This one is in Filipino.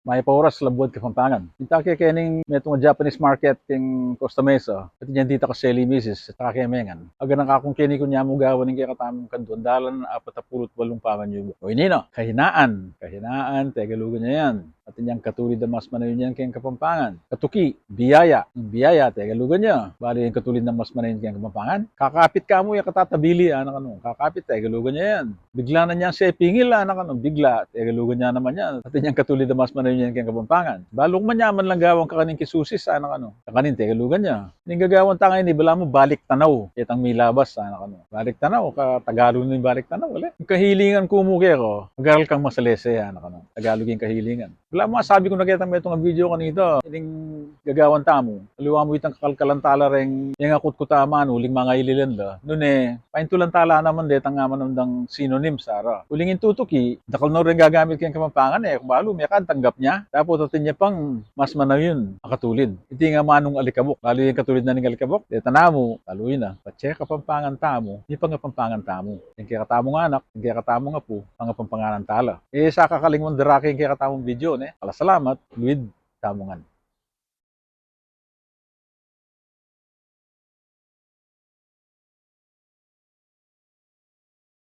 may pauras labod Kapampangan. Kita kay kening metong Japanese market king Costa Mesa. Pati niyan dito ka Sally Mrs. at Kemengan. Aga nang akong kini kunya mo gawan ng kaya katamong kandun. Dalan 48 paman yung. O inino, kahinaan. Kahinaan, tegalugan niya yan. At niyang katulid na mas manayon niyan kayang Kapampangan. Katuki, biyaya. Yung biyaya, tegalugan niya. Bali yung katulid na mas manayon kayang Kapampangan. Kakapit ka mo yung katatabili, anak ano. Kakapit, tegalugan niya yan. Bigla na niya siya pingil, anak ano. Bigla, tegalugan niya naman yan. At niyang katulid na mas manayon niyan kayang Kapampangan. Balong manyaman lang gawang kakaning kisusis, anak ano. Kakanin, tegalugan niya. Ning gagawang tangay ni bala mo balik tanaw. Kitang milabas, anak ano. Balik tanaw, ka Tagalog ni balik tanaw, wala. Yung kahilingan kumuki ko, magaral kang masalese, anak ano. Tagalog yung kahilingan. Wala mo, sabi ko nakita mo itong video kanito. Ining gagawan tamo. Aliwa mo itang kakalkalantala ring yung akot ko tama, uling mga ililan la. Noon paintulantala naman detang nga manandang synonym sara. Uling tutuki, dakal na rin gagamit kayong Kapampangan kung balo, may tanggap niya. Tapos atin niya pang mas manaw yun, akatulid. Hindi nga manong alikabok. Lalo yung katulid na ng alikabok, deta mo, lalo yun Patse Kapampangan tamo, hindi pang Kapampangan tamo. Yung kaya katamong anak, yung kaya katamong apo, pang Kapampangan tala. Sa kakalingwan daraki yung kaya katamong video, Salamat, Luid Tamungan.